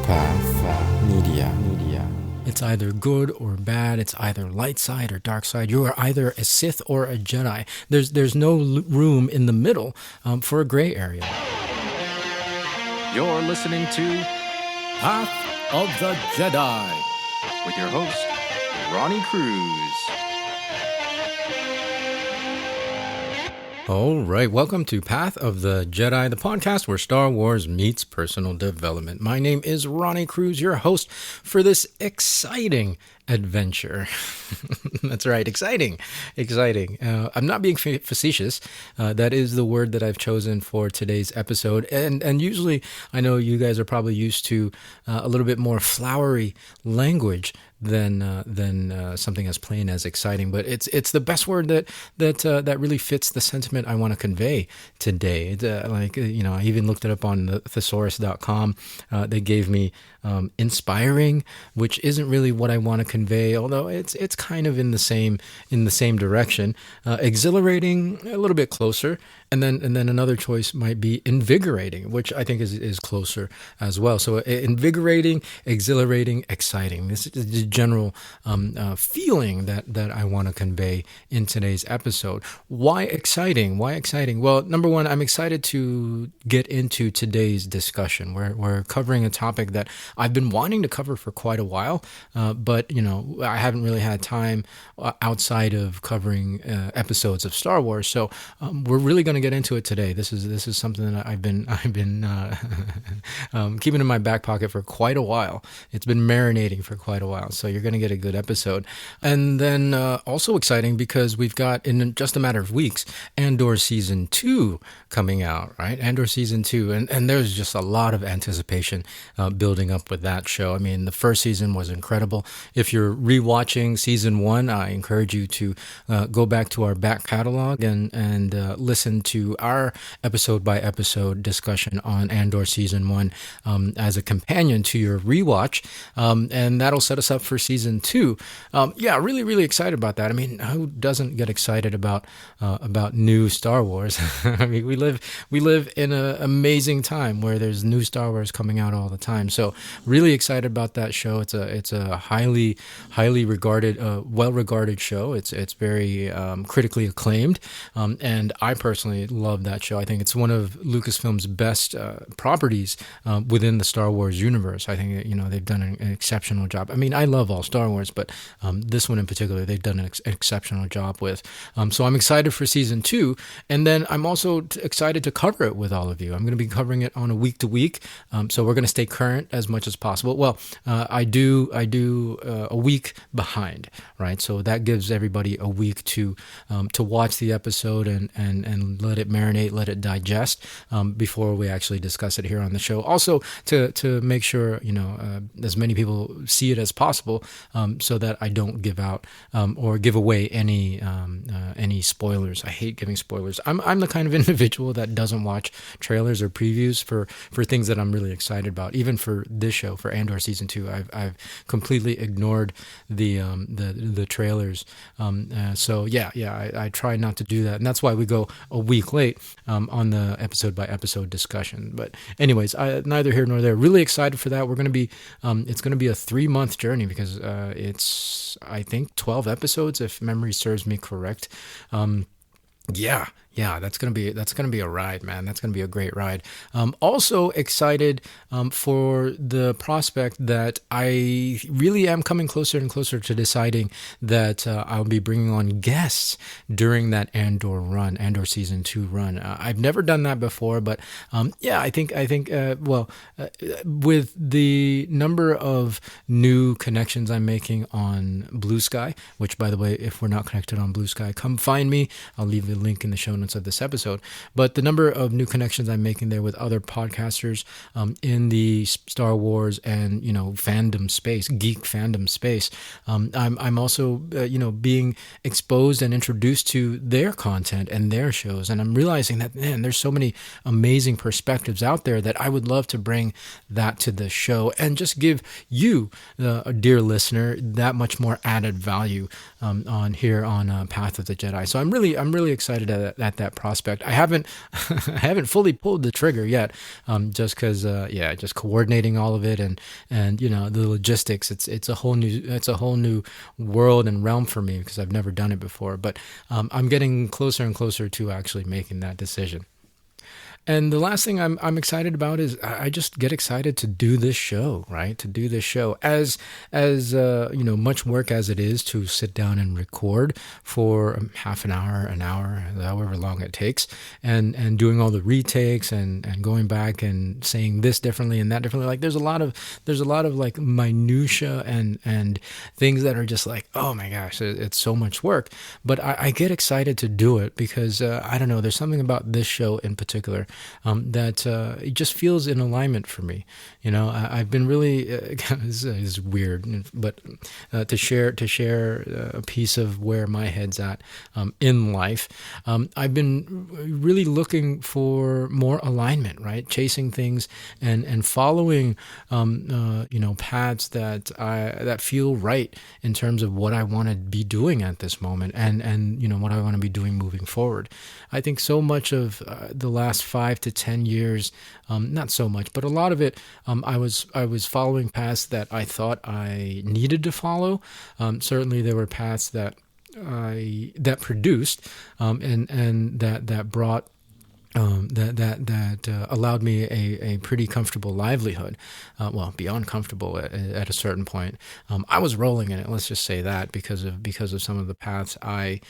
Media. It's either good or bad. It's either light side or dark side. You are either a Sith or a Jedi. There's no room in the middle for a gray area. You're listening to Path of the Jedi with your host, Ronnie Cruz. All right, welcome to Path of the Jedi, the podcast where Star Wars meets personal development. My name is Ronnie Cruz, your host for this exciting adventure. That's right, exciting. I'm not being facetious. That is the word that I've chosen for today's episode. And usually, I know you guys are probably used to a little bit more flowery language than something as plain as exciting. But it's the best word that really fits the sentiment I want to convey today. I even looked it up on the thesaurus.com. They gave me inspiring, which isn't really what I want to convey, although it's kind of in the same direction. Exhilarating, a little bit closer, and then another choice might be invigorating, which I think is closer as well. So invigorating, exhilarating, exciting. This is the general feeling that I want to convey in today's episode. Why exciting? Well, number one, I'm excited to get into today's discussion. We're covering a topic that I've been wanting to cover for quite a while, but I haven't really had time outside of covering episodes of Star Wars. So we're really going to get into it today. This is something that I've been keeping in my back pocket for quite a while. It's been marinating for quite a while. So you're going to get a good episode. And then also exciting because we've got, in just a matter of weeks, Andor Season 2 coming out, right? Andor Season 2. And there's just a lot of anticipation building up with that show. I mean, the first season was incredible. If you're rewatching Season 1, I encourage you to go back to our back catalog and listen to our episode-by-episode discussion on Andor Season 1 as a companion to your rewatch. And that'll set us up for Season 2. Really, really excited about that. I mean, who doesn't get excited about new Star Wars? I mean, we live in an amazing time where there's new Star Wars coming out all the time. So really excited about that show. It's a highly regarded, well-regarded show. It's very critically acclaimed, and I personally love that show. I think it's one of Lucasfilm's best properties within the Star Wars universe. I think they've done an exceptional job. I mean, I love all Star Wars, but this one in particular, they've done an exceptional job with. So I'm excited for Season 2, and then I'm also excited to cover it with all of you. I'm going to be covering it on a week to week, so we're going to stay current as much as possible. Well, I do a week behind, right? So that gives everybody a week to watch the episode and let it marinate, let it digest before we actually discuss it here on the show. Also to make sure as many people see it as possible, so that I don't give out or give away any spoilers. I hate giving spoilers. I'm the kind of individual that doesn't watch trailers or previews for things that I'm really excited about. Even for this show, for Andor Season 2, I've completely ignored the trailers. I try not to do that, and that's why we go a week late on the episode by episode discussion. But anyways, neither here nor there. Really excited for that. We're going to be it's going to be a 3-month journey because it's, I think, 12 episodes if memory serves me correct. That's gonna be a ride, man. That's gonna be a great ride. Also excited for the prospect that I really am coming closer and closer to deciding that I'll be bringing on guests during that Andor Season 2 run. I've never done that before, but I think with the number of new connections I'm making on Blue Sky, which, by the way, if we're not connected on Blue Sky, come find me. I'll leave the link in the show notes of this episode. But the number of new connections I'm making there with other podcasters in the Star Wars and fandom space, geek fandom space, I'm also being exposed and introduced to their content and their shows, and I'm realizing that, man, there's so many amazing perspectives out there that I would love to bring that to the show and just give you, the dear listener, that much more added value on Path of the Jedi. So I'm really excited at that prospect. I haven't I haven't fully pulled the trigger yet, just because just coordinating all of it and the logistics. It's a whole new world and realm for me because I've never done it before. But I'm getting closer and closer to actually making that decision. And the last thing I'm excited about is I just get excited to do this show, right? To do this show as much work as it is to sit down and record for half an hour, however long it takes, and doing all the retakes and going back and saying this differently and that differently. Like there's a lot of like minutia and things that are just like, oh my gosh, it's so much work. But I get excited to do it because I don't know. There's something about this show in particular that it just feels in alignment for me. I've been really this is weird, but to share a piece of where my head's at in life. I've been really looking for more alignment, right? Chasing things and following paths that feel right in terms of what I want to be doing at this moment and what I want to be doing moving forward. I think so much of the last 5 to 10 years, not so much, but a lot of it, I was following paths that I thought I needed to follow. Certainly, there were paths that produced and that brought. That allowed me a pretty comfortable livelihood. Beyond comfortable at a certain point. I was rolling in it. Let's just say that because of some of the paths I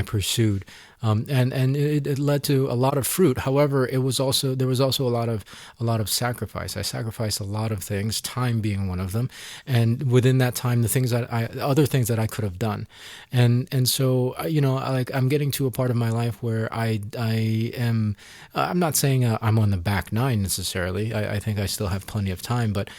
pursued. And it led to a lot of fruit. However, there was also a lot of sacrifice. I sacrificed a lot of things, time being one of them, and within that time, other things that I could have done, and so I'm getting to a part of my life where I am. I'm not saying I'm on the back nine necessarily. I think I still have plenty of time, but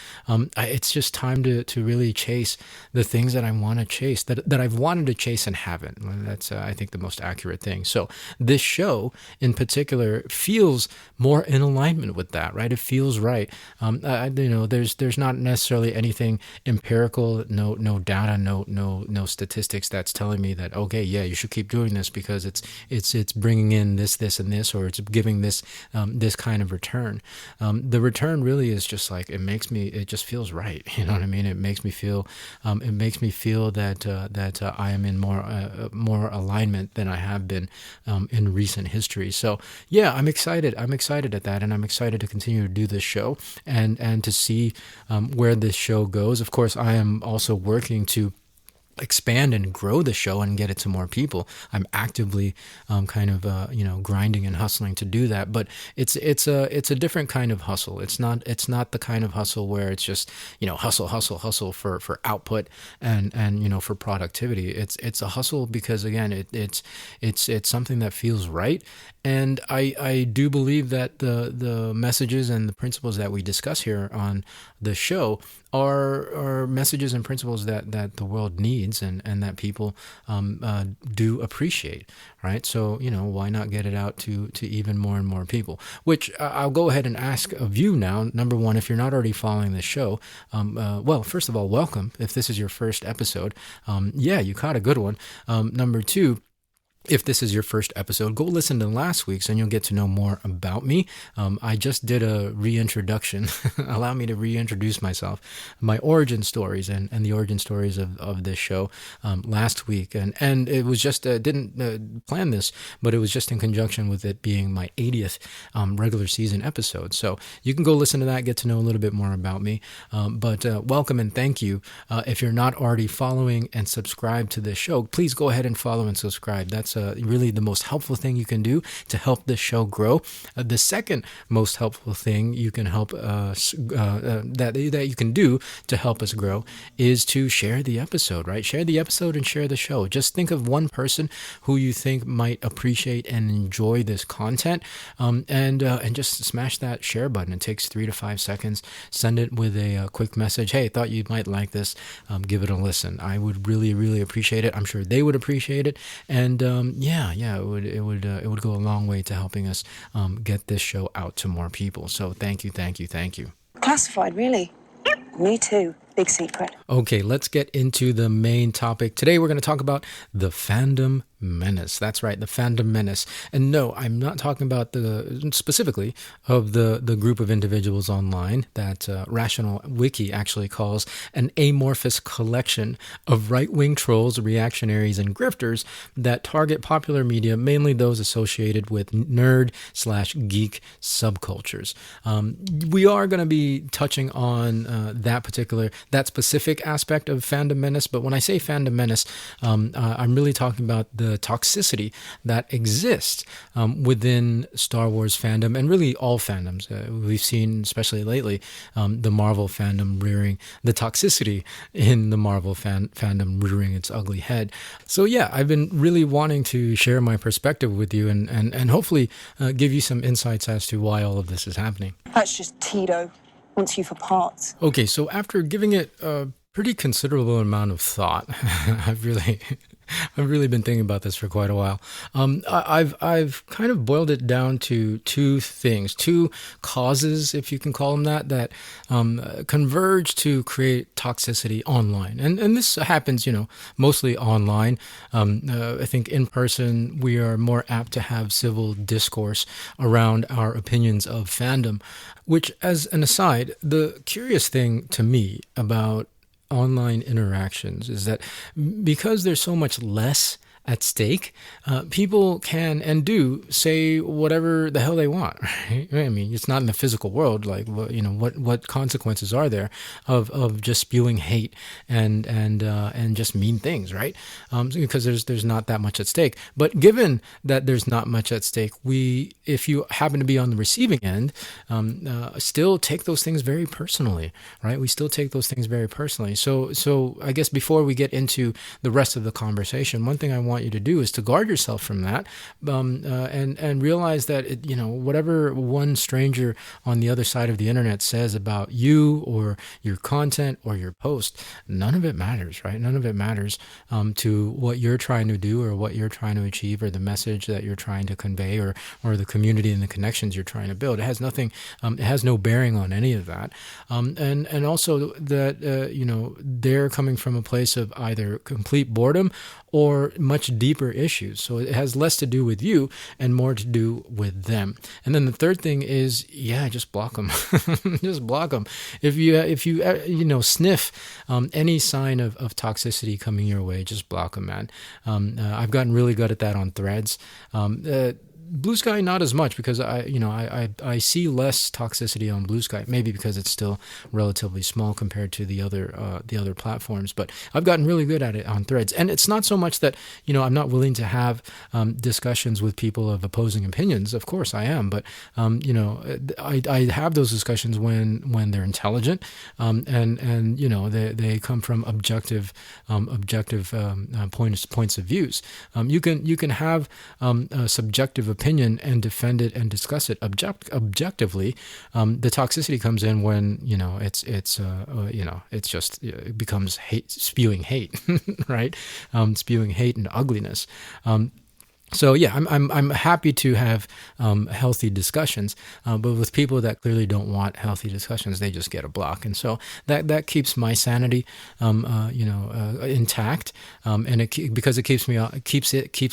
it's just time to really chase the things that I want to chase that I've wanted to chase and haven't. That's I think the most accurate thing. So this show in particular feels more in alignment with that, right? It feels right. There's not necessarily anything empirical, no data, no statistics that's telling me that, okay, yeah, you should keep doing this because it's bringing in this and this, or it's giving this kind of return. The return really is just like, it just feels right. You know what I mean? It makes me feel that I am in more alignment than I have been in recent history. So yeah, I'm excited at that, and I'm excited to continue to do this show and to see where this show goes. Of course, I am also working to expand and grow the show and get it to more people. I'm actively grinding and hustling to do that, but it's a different kind of hustle. It's not the kind of hustle where it's just hustle for output and for productivity. It's a hustle because again it's something that feels right. And I do believe that the messages and the principles that we discuss here on the show are messages and principles that the world needs and that people do appreciate, right? So, why not get it out to even more and more people? Which I'll go ahead and ask of you now. Number one, if you're not already following the show, first of all, welcome. If this is your first episode, you caught a good one. Number two, if this is your first episode, go listen to last week's and you'll get to know more about me. I just did a reintroduction. Allow me to reintroduce myself, my origin stories and the origin stories of this show last week. And it was just, didn't plan this, but it was just in conjunction with it being my 80th regular season episode. So you can go listen to that, get to know a little bit more about me. But welcome and thank you. If you're not already following and subscribed to this show, please go ahead and follow and subscribe. That's really the most helpful thing you can do to help this show grow. The second most helpful thing you can help that you can do to help us grow is to share the episode, right? Share the episode and share the show. Just think of one person who you think might appreciate and enjoy this content, and just smash that share button. It takes 3 to 5 seconds. Send it with a quick message. Hey, thought you might like this. Give it a listen. I would really, really appreciate it. I'm sure they would appreciate it, and it would go a long way to helping us get this show out to more people. So thank you. Classified, really? Me too. Big secret. Okay, let's get into the main topic. Today we're going to talk about the fandom Menace. That's right, the Fandom Menace. And no, I'm not talking about specifically of the group of individuals online that Rational Wiki actually calls an amorphous collection of right-wing trolls, reactionaries, and grifters that target popular media, mainly those associated with nerd/geek subcultures. We are going to be touching on that specific aspect of Fandom Menace, but when I say Fandom Menace, I'm really talking about the toxicity that exists within Star Wars fandom and really all fandoms. We've seen, especially lately, the Marvel fandom rearing the toxicity in the Marvel fandom rearing its ugly head. So yeah, I've been really wanting to share my perspective with you and hopefully give you some insights as to why all of this is happening. That's just Tito. Wants you for parts. Okay, so after giving it a pretty considerable amount of thought, I've really been thinking about this for quite a while. I've kind of boiled it down to two things, two causes, if you can call them that converge to create toxicity online. And this happens, mostly online. I think in person, we are more apt to have civil discourse around our opinions of fandom, which, as an aside, the curious thing to me about online interactions is that because there's so much less at stake, people can and do say whatever the hell they want. Right? I mean, it's not in the physical world. Like, what consequences are there of just spewing hate and just mean things, right? Because there's not that much at stake. But given that there's not much at stake, if you happen to be on the receiving end, still take those things very personally, right? We still take those things very personally. So I guess before we get into the rest of the conversation, one thing I want you to do is to guard yourself from that, and realize that whatever one stranger on the other side of the internet says about you or your content or your post, none of it matters, right? None of it matters to what you're trying to do or what you're trying to achieve or the message that you're trying to convey or the community and the connections you're trying to build. It has nothing. It has no bearing on any of that, and also that they're coming from a place of either complete boredom or much deeper issues. So it has less to do with you and more to do with them. And then the third thing is, just block them. Just block them. If you sniff any sign of toxicity coming your way, just block them, man. I've gotten really good at that on Threads. Blue Sky, not as much, because I see less toxicity on Blue Sky. Maybe because it's still relatively small compared to the other platforms. But I've gotten really good at it on Threads, and it's not so much that I'm not willing to have discussions with people of opposing opinions. Of course, I am, but I have those discussions when they're intelligent, and they come from objective points of views. You can have a subjective opinion and defend it and discuss it objectively. The toxicity comes in when it becomes hate, spewing hate, right? Spewing hate and ugliness. So yeah, I'm happy to have healthy discussions, but with people that clearly don't want healthy discussions, they just get a block, and so that keeps my sanity, intact, and because it keeps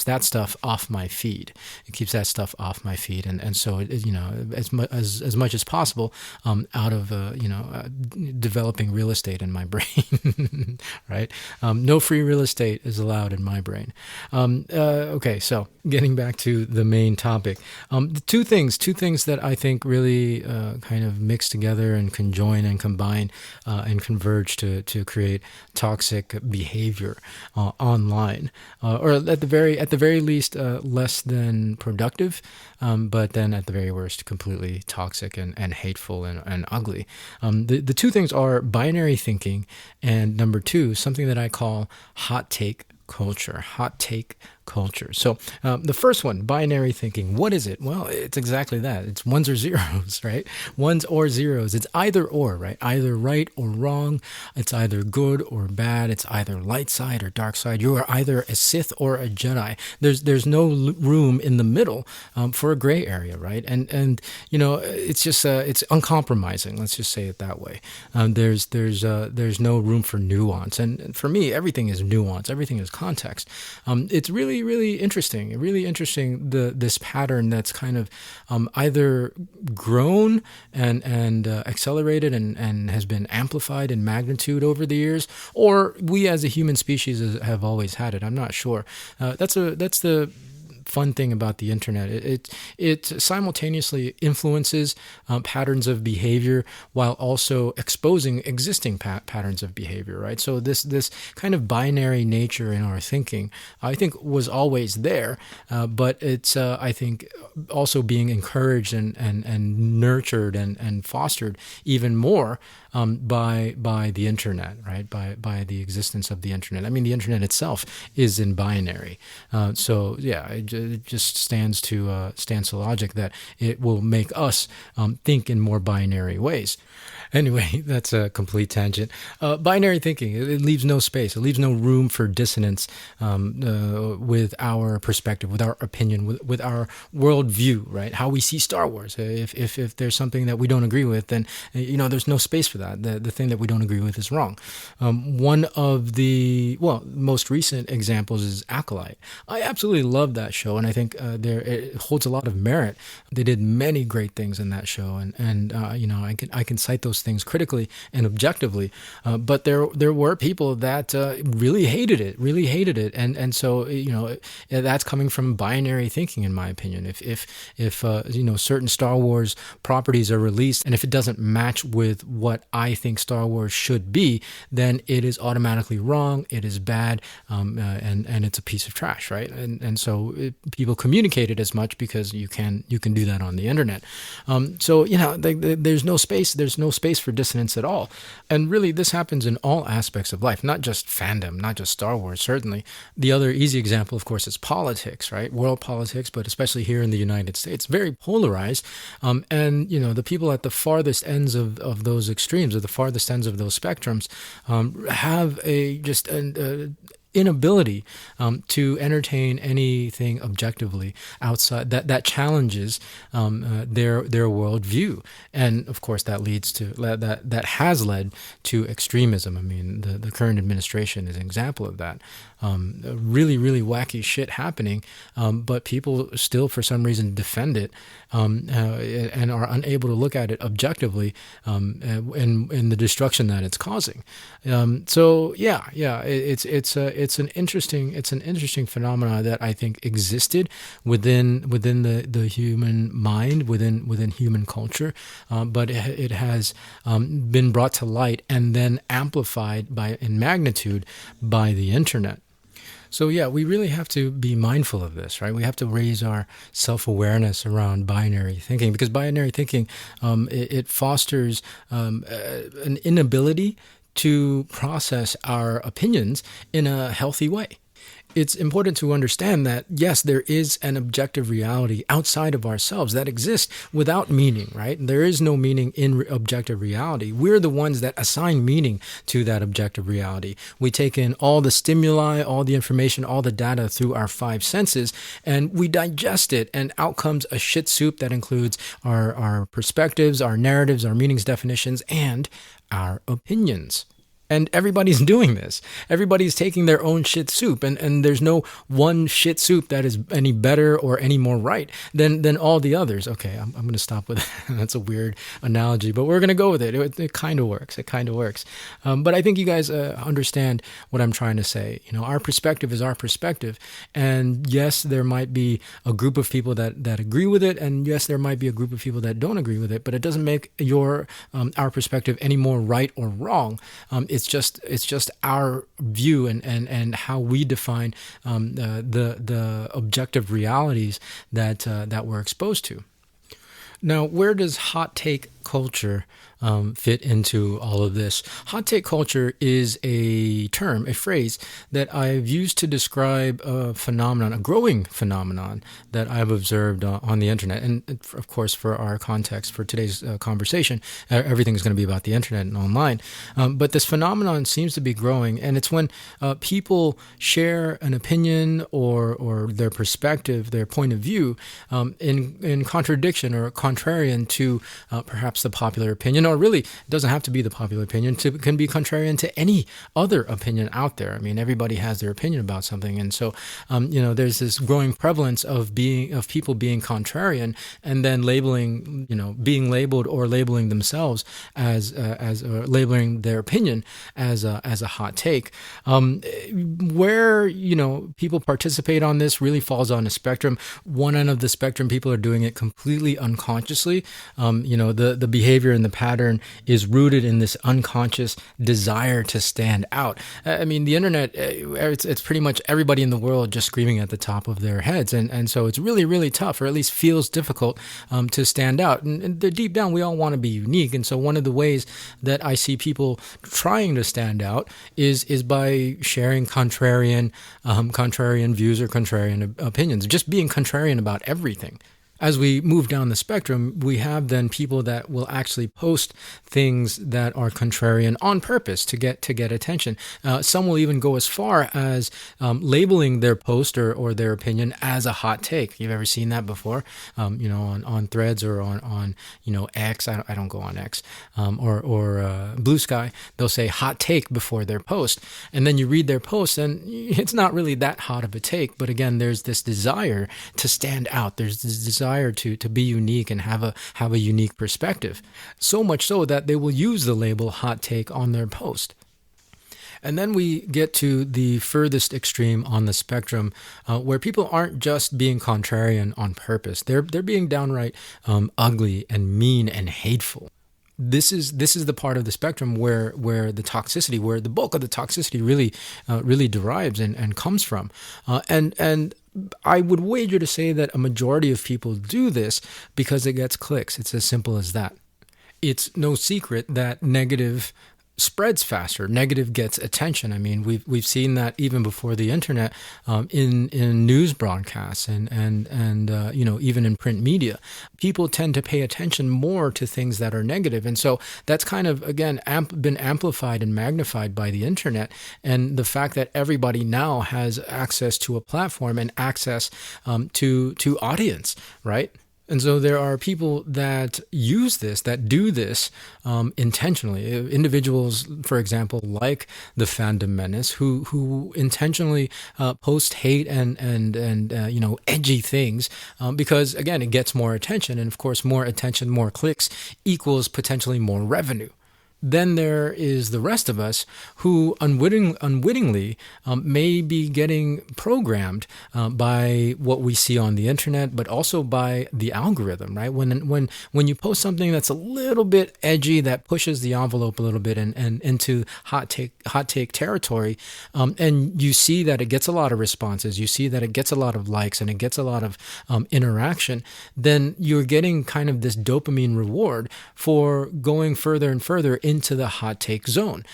that stuff off my feed. It keeps that stuff off my feed, and so as much as possible, out of developing real estate in my brain, right? No free real estate is allowed in my brain. Okay, so. Getting back to the main topic, two things that I think really kind of mix together and conjoin and combine and converge to create toxic behavior online, or at the very least less than productive, but then at the very worst completely toxic and hateful and ugly. The two things are binary thinking, and number two, something that I call hot take culture. So the first one, binary thinking, what is it? Well, it's exactly that. It's ones or zeros, right? Ones or zeros. It's either or, right? Either right or wrong. It's either good or bad. It's either light side or dark side. You are either a Sith or a Jedi. There's no room in the middle for a gray area, right? And it's just it's uncompromising. Let's just say it that way. There's no room for nuance. And for me, everything is nuance. Everything is context. It's really really, really interesting. Really interesting. This pattern that's kind of either grown and accelerated and has been amplified in magnitude over the years, or we as a human species have always had it. I'm not sure. That's the fun thing about the internet. It simultaneously influences patterns of behavior while also exposing existing patterns of behavior, right? So this kind of binary nature in our thinking, I think, was always there, but it's I think also being encouraged and nurtured and fostered even more by the internet, right? By the existence of the internet. I mean, the internet itself is in binary, so yeah, it just stands to logic that it will make us think in more binary ways. Anyway, that's a complete tangent. Binary thinking, it leaves no space. It leaves no room for dissonance with our perspective, with our opinion, with our worldview, right? How we see Star Wars. If there's something that we don't agree with, then, there's no space for that. The thing that we don't agree with is wrong. One of the, most recent examples is Acolyte. I absolutely love that show, and I think it holds a lot of merit. They did many great things in that show, and I can cite those things critically and objectively, but there were people that really hated it, and so that's coming from binary thinking, in my opinion. If certain Star Wars properties are released, and if it doesn't match with what I think Star Wars should be, then it is automatically wrong, it is bad, and it's a piece of trash, right? And so people communicated as much because you can do that on the internet. So there's no space for dissonance at all. And really, this happens in all aspects of life, not just fandom, not just Star Wars, certainly. The other easy example, of course, is politics, right? World politics, but especially here in the United States, very polarized. And the people at the farthest ends of those extremes, or the farthest ends of those spectrums, have an inability to entertain anything objectively outside that challenges their worldview, and of course that has led to extremism. I mean, the current administration is an example of that. Really, really wacky shit happening, but people still, for some reason, defend it and are unable to look at it objectively in the destruction that it's causing. It's an interesting phenomena that I think existed within the human mind, within human culture, but it has been brought to light and then amplified in magnitude by the internet. So yeah, we really have to be mindful of this, right? We have to raise our self-awareness around binary thinking, because binary thinking, it fosters an inability to process our opinions in a healthy way. It's important to understand that, yes, there is an objective reality outside of ourselves that exists without meaning, right? There is no meaning in objective reality. We're the ones that assign meaning to that objective reality. We take in all the stimuli, all the information, all the data through our five senses, and we digest it, and out comes a shit soup that includes our perspectives, our narratives, our meanings, definitions, and our opinions. And everybody's doing this. Everybody's taking their own shit soup, and there's no one shit soup that is any better or any more right than all the others. Okay, I'm going to stop with that. That's a weird analogy, but we're going to go with it. It kind of works. It kind of works. But I think you guys understand what I'm trying to say. Our perspective is our perspective, and yes, there might be a group of people that agree with it, and yes, there might be a group of people that don't agree with it. But it doesn't make our perspective any more right or wrong. It's just our view and how we define the objective realities that we're exposed to. Now, where does hot take culture fit into all of this? Hot take culture is a term, a phrase that I've used to describe a phenomenon, a growing phenomenon that I've observed on the internet. And of course, for our context, for today's conversation, everything's going to be about the internet and online. But this phenomenon seems to be growing, and it's when people share an opinion or their perspective, their point of view, in contradiction or contrarian to perhaps perhaps the popular opinion, or really it doesn't have to be the popular opinion, can be contrarian to any other opinion out there. I mean, everybody has their opinion about something. And so, there's this growing prevalence of people being contrarian and then being labeled or labeling themselves as labeling their opinion as a hot take. Where, people participate on this really falls on a spectrum. One end of the spectrum, people are doing it completely unconsciously. The behavior and the pattern is rooted in this unconscious desire to stand out. I mean, the internet, it's pretty much everybody in the world just screaming at the top of their heads. And so it's really, really tough, or at least feels difficult to stand out. And deep down, we all want to be unique. And so one of the ways that I see people trying to stand out is by sharing contrarian views or contrarian opinions, just being contrarian about everything. As we move down the spectrum, we have then people that will actually post things that are contrarian on purpose to get attention. Some will even go as far as labeling their post or their opinion as a hot take. You've ever seen that before? On Threads or on X. I don't go on X or Blue Sky. They'll say hot take before their post, and then you read their post, and it's not really that hot of a take. But again, there's this desire to stand out. There's this desire to be unique and have a unique perspective. So much so that they will use the label hot take on their post. And then we get to the furthest extreme on the spectrum, where people aren't just being contrarian on purpose. They're being downright ugly and mean and hateful. This is the part of the spectrum where the toxicity, where the bulk of the toxicity really derives and comes from. And I would wager to say that a majority of people do this because it gets clicks. It's as simple as that. It's no secret that negative spreads faster. Negative gets attention. I mean, we've seen that even before the internet, in news broadcasts and even in print media. People tend to pay attention more to things that are negative, and so that's kind of again been amplified and magnified by the internet, and the fact that everybody now has access to a platform and access to audience, right? And so there are people that use this, that do this intentionally. Individuals, for example, like the Fandom Menace, who intentionally post hate and edgy things because again it gets more attention, and of course more attention, more clicks equals potentially more revenue. Then there is the rest of us who unwittingly may be getting programmed by what we see on the internet, but also by the algorithm, right? When you post something that's a little bit edgy, that pushes the envelope a little bit and into hot take territory, and you see that it gets a lot of responses, you see that it gets a lot of likes and it gets a lot of interaction, then you're getting kind of this dopamine reward for going further and further into the hot take zone.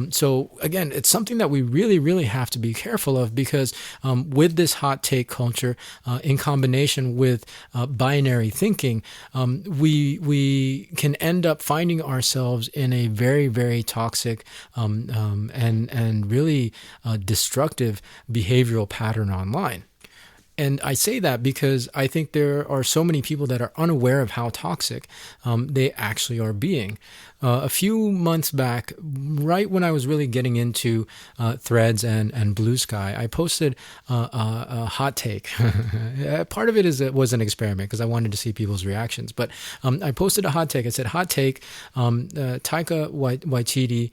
So again, it's something that we really, really have to be careful of, because with this hot take culture, in combination with binary thinking, we can end up finding ourselves in a very, very toxic and really destructive behavioral pattern online. And I say that because I think there are so many people that are unaware of how toxic they actually are being. A few months back, right when I was really getting into Threads and Blue Sky, I posted a hot take. Part of it was an experiment because I wanted to see people's reactions. But I posted a hot take. I said, hot take, Taika Waititi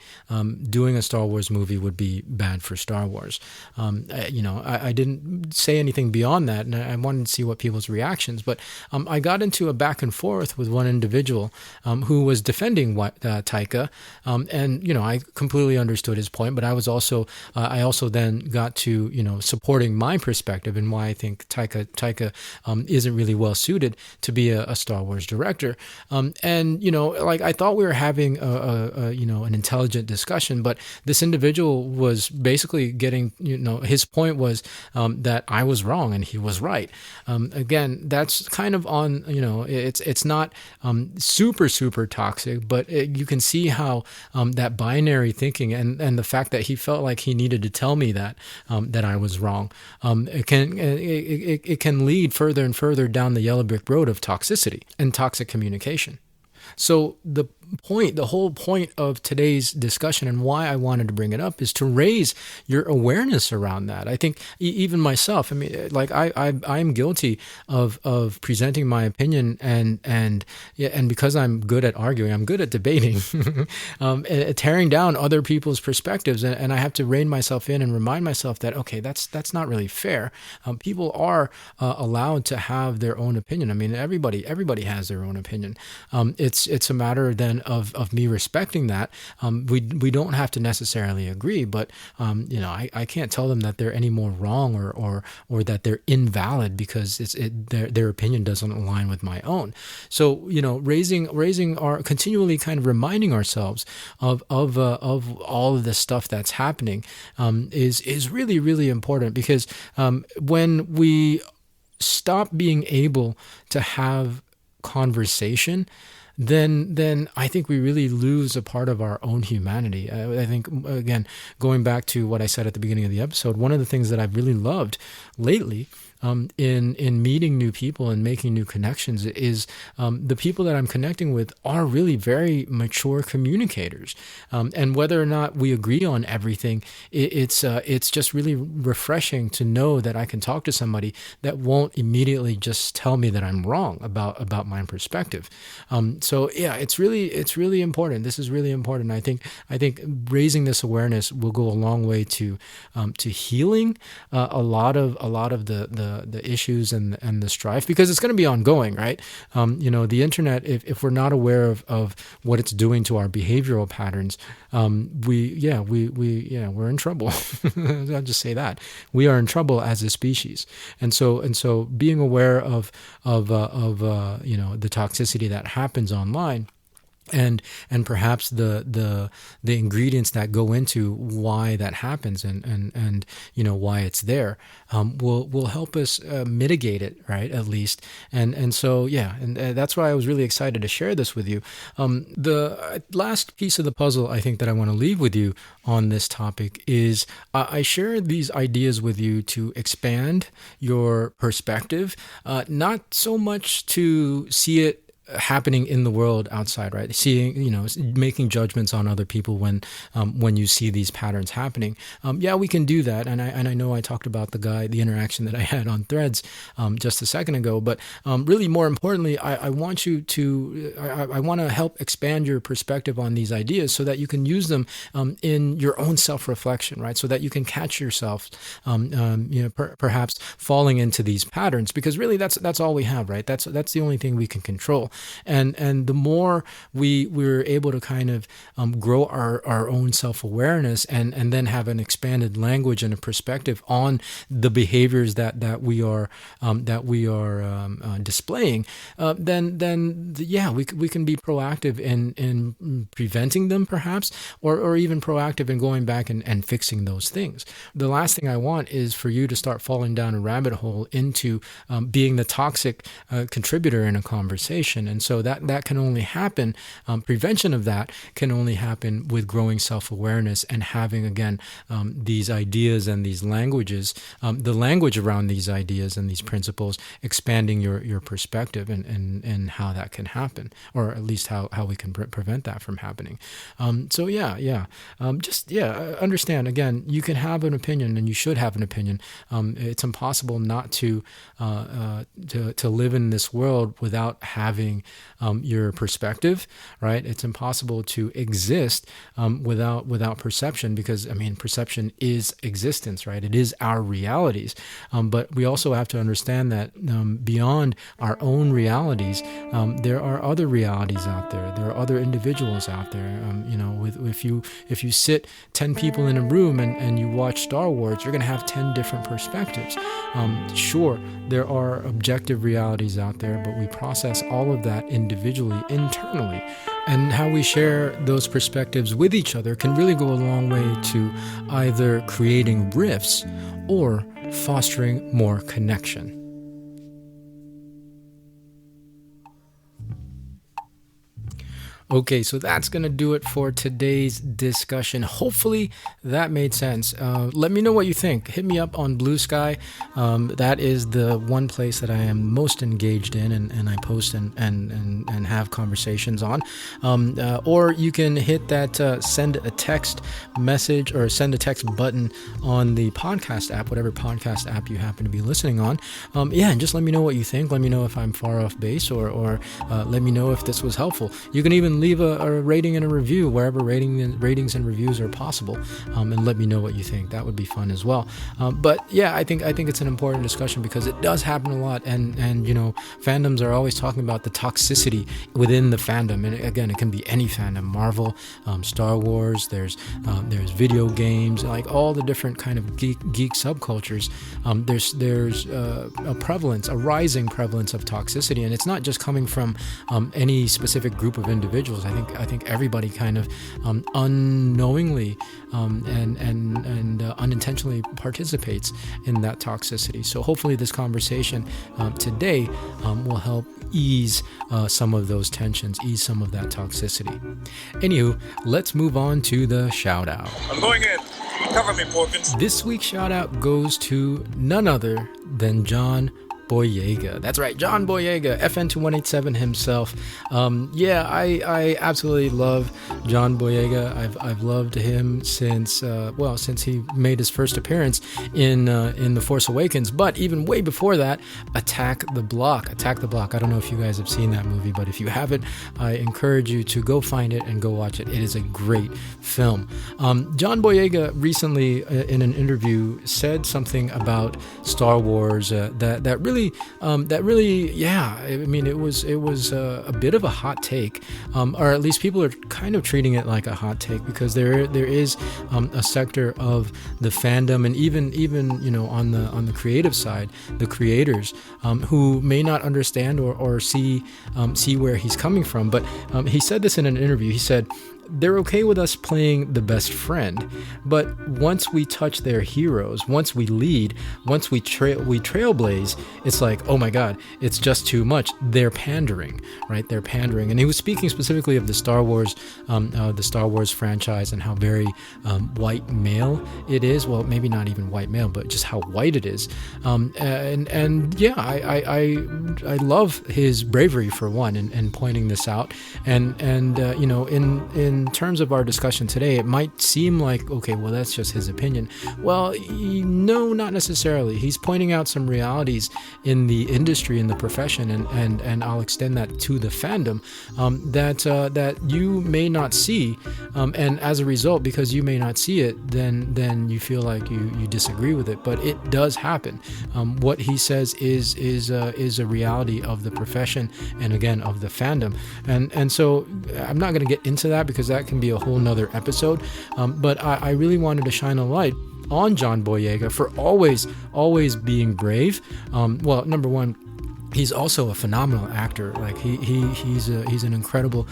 doing a Star Wars movie would be bad for Star Wars. I didn't say anything beyond that, and I wanted to see what people's reactions. But I got into a back and forth with one individual who was defending Taika, and I completely understood his point. But I also then got to supporting my perspective and why I think Taika isn't really well suited to be a Star Wars director. I thought we were having an intelligent discussion, but this individual was basically getting his point was that I was wrong and he was right. Again, that's kind of on it's not super toxic, but you can see how that binary thinking and the fact that he felt like he needed to tell me that I was wrong, it can lead further and further down the yellow brick road of toxicity and toxic communication. So the whole point of today's discussion and why I wanted to bring it up is to raise your awareness around that. I think even myself, I mean, like I'm guilty of presenting my opinion and because I'm good at arguing, I'm good at debating, tearing down other people's perspectives, and I have to rein myself in and remind myself that, okay, that's not really fair. People are allowed to have their own opinion. I mean, everybody has their own opinion. It's a matter then of me respecting that. We don't have to necessarily agree, but I can't tell them that they're any more wrong or that they're invalid because their opinion doesn't align with my own. So raising our continually kind of reminding ourselves of all of this stuff that's happening is really, really important, because when we stop being able to have conversation, then I think we really lose a part of our own humanity. I think, again, going back to what I said at the beginning of the episode, one of the things that I've really loved lately in meeting new people and making new connections is the people that I'm connecting with are really very mature communicators. And whether or not we agree on everything, it's just really refreshing to know that I can talk to somebody that won't immediately just tell me that I'm wrong about my perspective. So yeah, it's really important. This is really important. I think raising this awareness will go a long way to healing a lot of the issues and the strife, because it's going to be ongoing, right? The internet, if we're not aware of what it's doing to our behavioral patterns, we're in trouble. I'll just say that we are in trouble as a species, and so being aware of the toxicity that happens online, and perhaps the ingredients that go into why that happens and why it's there will help us mitigate it, right, at least. And so that's why I was really excited to share this with you. The last piece of the puzzle I think that I want to leave with you on this topic is I share these ideas with you to expand your perspective, not so much to see it happening in the world outside, right? Seeing, making judgments on other people when you see these patterns happening. We can do that, and I know I talked about the interaction that I had on Threads just a second ago. But really, more importantly, I want to help expand your perspective on these ideas so that you can use them in your own self-reflection, right? So that you can catch yourself, perhaps falling into these patterns, because really that's all we have, right? That's the only thing we can control. And the more we're able to kind of grow our own self-awareness and then have an expanded language and a perspective on the behaviors that we are displaying, then we can be proactive in preventing them, perhaps, or even proactive in going back and fixing those things. The last thing I want is for you to start falling down a rabbit hole into being the toxic contributor in a conversation. And so that can only happen, prevention of that can only happen with growing self-awareness and having, again, these ideas and these languages, the language around these ideas and these principles, expanding your perspective and how that can happen, or at least how we can prevent that from happening. Understand, again, you can have an opinion and you should have an opinion. It's impossible not to live in this world without having your perspective, right? It's impossible to exist without perception, because perception is existence, right? It is our realities, but we also have to understand that beyond our own realities, there are other realities out there. There are other individuals out there. If you sit 10 people in a room and you watch Star Wars, you're going to have 10 different perspectives. Sure, there are objective realities out there, but we process all of that individually, internally. And how we share those perspectives with each other can really go a long way to either creating rifts or fostering more connection. Okay, so that's going to do it for today's discussion. Hopefully that made sense. Let me know what you think. Hit me up on Blue Sky. That is the one place that I am most engaged in and I post and have conversations on. Or you can hit that send a text message or send a text button on the podcast app, whatever podcast app you happen to be listening on. And just let me know what you think. Let me know if I'm far off base or let me know if this was helpful. You can even leave a rating and a review wherever ratings and reviews are possible, and let me know what you think. That would be fun as well. But yeah, I think it's an important discussion because it does happen a lot, and fandoms are always talking about the toxicity within the fandom. And again, it can be any fandom: Marvel, Star Wars. There's video games, like all the different kind of geek subcultures. There's a rising prevalence of toxicity, and it's not just coming from any specific group of individuals. I think everybody kind of unknowingly and unintentionally participates in that toxicity. So hopefully this conversation today will help ease some of those tensions, ease some of that toxicity. Anywho, let's move on to the shout out. I'm going in. Cover me, Porkins. This week's shout out goes to none other than John Boyega. That's right, John Boyega, FN2187 himself. I absolutely love John Boyega. I've loved him since he made his first appearance in The Force Awakens, but even way before that, Attack the Block. I don't know if you guys have seen that movie, but if you haven't, I encourage you to go find it and go watch it. It is a great film. John Boyega recently in an interview said something about Star Wars that really, it was a bit of a hot take, or at least people are kind of treating it like a hot take, because there is a sector of the fandom and even on the creative side, the creators who may not understand or see where he's coming from. But he said this in an interview. He said, they're okay with us playing the best friend, but once we touch their heroes, once we lead, once we trailblaze, it's like, oh my God, it's just too much. They're pandering, right? They're pandering. And he was speaking specifically of the Star Wars franchise and how very white male it is. Well, maybe not even white male, but just how white it is. I love his bravery for one and pointing this out. In terms of our discussion today, it might seem like, okay, well, that's just his opinion. Well, no, not necessarily. He's pointing out some realities in the industry, in the profession, and I'll extend that to the fandom, that you may not see, and as a result, because you may not see it, then you feel like you disagree with it. But it does happen. What he says is a reality of the profession, and again, of the fandom. And so I'm not going to get into that because that can be a whole nother episode. But I really wanted to shine a light on John Boyega for always being brave. Well, number one, he's also a phenomenal actor. Like he's an incredible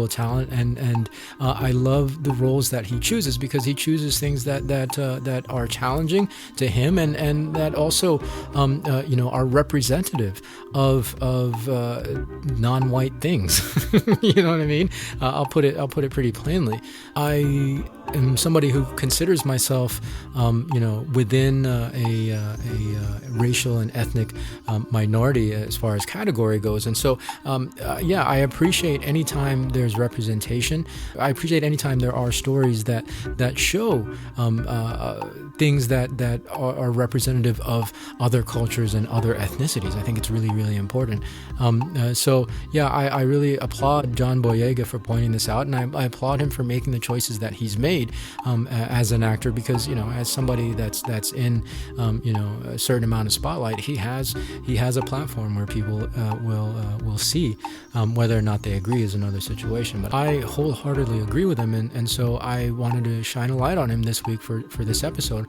talent, and I love the roles that he chooses, because he chooses things that are challenging to him and that also are representative of non-white things. You know what I mean? I'll put it pretty plainly. I am somebody who considers myself within a racial and ethnic minority as far as category goes, and so I appreciate anytime there's representation. I appreciate anytime there are stories that show things that are representative of other cultures and other ethnicities. I think it's really, really important. I really applaud John Boyega for pointing this out, and I applaud him for making the choices that he's made as an actor, because as somebody that's in a certain amount of spotlight, he has a platform where people will see. Whether or not they agree is another situation, but I wholeheartedly agree with him, and so I wanted to shine a light on him this week for this episode,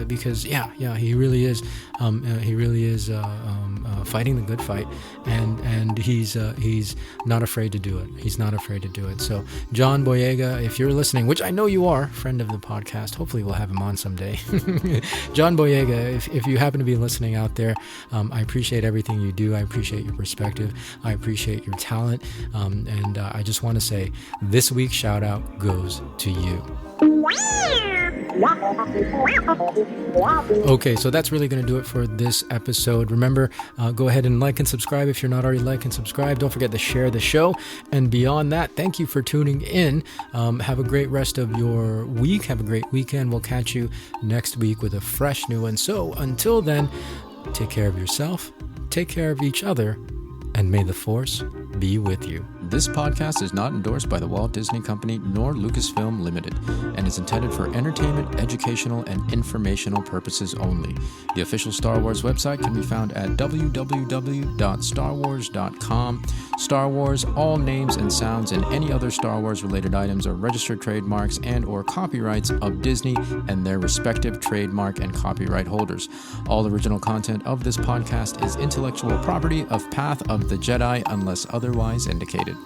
because he really is fighting the good fight, and he's not afraid to do it. He's not afraid to do it. So John Boyega, if you're listening, which I know you are, friend of the podcast, hopefully we'll have him on someday. John Boyega, if you happen to be listening out there, I appreciate appreciate everything you do. I appreciate your perspective. I appreciate your talent. And I just want to say this week's shout out goes to you. Okay, so that's really going to do it for this episode. Remember, go ahead and like and subscribe if you're not already like and subscribe. Don't forget to share the show. And beyond that, thank you for tuning in. Have a great rest of your week. Have a great weekend. We'll catch you next week with a fresh new one. So until then, take care of yourself, take care of each other, and may the Force be with you. This podcast is not endorsed by the Walt Disney Company nor Lucasfilm Limited and is intended for entertainment, educational, and informational purposes only. The official Star Wars website can be found at www.starwars.com. Star Wars, all names and sounds and any other Star Wars related items are registered trademarks and or copyrights of Disney and their respective trademark and copyright holders. All original content of this podcast is intellectual property of Path of the Jedi unless otherwise indicated.